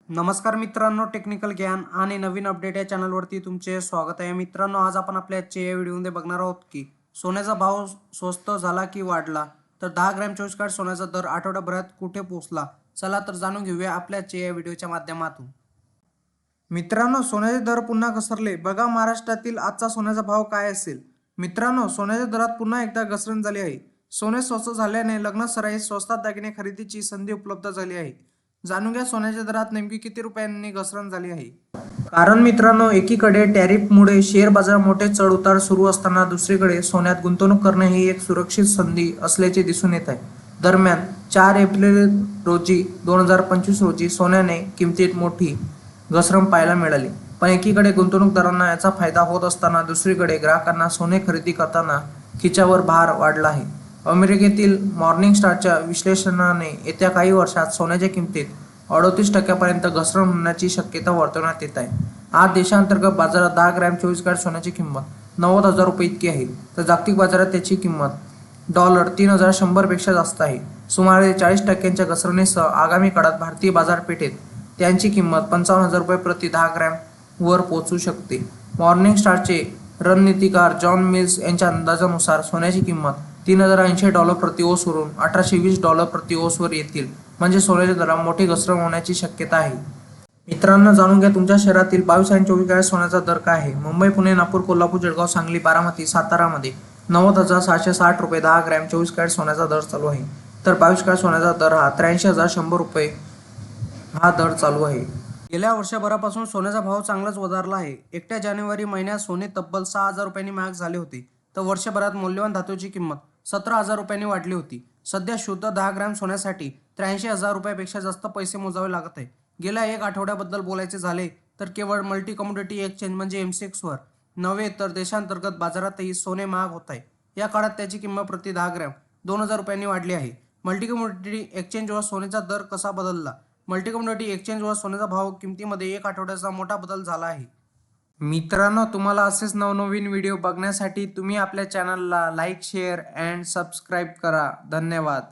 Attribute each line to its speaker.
Speaker 1: नमस्कार मित्रांनो, टेक्निकल ज्ञान आणि नवीन अपडेट या चॅनलवरती तुमचे स्वागत आहे. मित्रांनो, आज आपण आपल्या आजच्या या व्हिडिओमध्ये बघणार आहोत की सोन्याचा भाव स्वस्त झाला की वाढला. तर 10 ग्रॅम 24 कॅरेट सोन्याचा दर आठवड्याभरात कुठे पोहोचला, चला तर जाणून घेऊया आपल्या आजच्या या व्हिडिओच्या माध्यमातून. मित्रांनो, सोन्याचे दर पुन्हा घसरले. बघा महाराष्ट्रातील आजचा सोन्याचा भाव काय असेल. मित्रांनो, सोन्याच्या दरात पुन्हा एकदा घसरण झाली आहे. सोने स्वस्त झाल्याने लग्नासराई स्वस्तात दागिने खरेदीची संधी उपलब्ध झाली आहे. जाणून घ्या सोन्याच्या दरात नेमकी किती रुपयांनी घसरण झाली आहे. कारण मित्रांनो, एकीकडे टॅरिफमुळे शेअर बाजार मोठे चढ उतार सुरू असताना दुसरीकडे सोन्यात गुंतवणूक करणे ही एक सुरक्षित संधी असल्याचे दिसून येत आहे. दरम्यान 4 एप्रिल रोजी 2025 रोजी सोन्याने किमतीत मोठी घसरण पाहायला मिळाली. पण एकीकडे गुंतवणूकदारांना याचा फायदा होत असताना दुसरीकडे ग्राहकांना सोने खरेदी करताना खिच्यावर भार वाढला आहे. अमेरिकेतील मॉर्निंग स्टारच्या विश्लेषणाने येत्या काही वर्षात सोन्याच्या किमतीत 38% घसरण होण्याची शक्यता वर्तवण्यात येत आहे. आज देशांतर्गत बाजारात 10 ग्रॅम 24 कॅरेट सोन्याची किंमत 90,000 रुपये इतकी आहे, तर जागतिक बाजारात त्याची किंमत $3,100 पेक्षा जास्त आहे. सुमारे 40% घसरणीसह आगामी काळात भारतीय बाजारपेठेत त्यांची किंमत 55,000 रुपये प्रति 10 ग्रॅम वर पोहोचू शकते. मॉर्निंग स्टारचे रणनीतिकार जॉन मिल्स यांच्या अंदाजानुसार सोन्याची किंमत $3,080 प्रति ओस वरून $1,820 प्रति ओस वर येतील. म्हणजे सोन्याच्या दरात मोठी घसरण होण्याची शक्यता आहे. मित्रांनो, जाणून घ्या तुमच्या शहरातील 22 आणि 24 कॅरेट सोन्याचा दर काय आहे. मुंबई, पुणे, नागपूर, कोल्हापूर, जळगाव, सांगली, बारामती, सातारामध्ये 90,760 रुपये 10 ग्रॅम 24 कॅरेट सोन्याचा दर चालू आहे. तर 22 कॅरेट सोन्याचा दर हा 83,100 रुपये हा दर चालू आहे. गेल्या वर्षभरापासून सोन्याचा भाव चांगलाच वधारला आहे. एकट्या जानेवारी महिन्यात सोने तब्बल 6,000 रुपयांनी महाग झाले होते, तर वर्षभरात मौल्यवान धातूची किंमत 17,000 रुपयांनी वाढली होती. सध्या शुद्ध 10 ग्रॅम सोन्यासाठी 83,000 रुपयापेक्षा जास्त पैसे मोजावे लागत आहे. गेल्या एक आठवड्याबद्दल बोलायचे झाले तर केवळ मल्टी कमोडिटी एक्सचेंज म्हणजे MCXवर नव्हे तर देशांतर्गत बाजारातही सोने महाग होत आहे. या काळात त्याची किंमत प्रति 10 ग्रॅम 2,000 रुपयांनी वाढली आहे. मल्टी कमोडिटी एक्सचेंजवर सोन्याचा दर कसा बदलला. मल्टी कमोडिटी एक्सचेंजवर सोन्याचा भाव किमतीमध्ये एक आठवड्याचा मोठा बदल झाला आहे. मित्रांनो, तुम्हाला असेच नवनवीन व्हिडिओ बघण्यासाठी तुम्ही आपल्या चॅनलला लाईक, शेअर अँड सबस्क्राईब करा. धन्यवाद.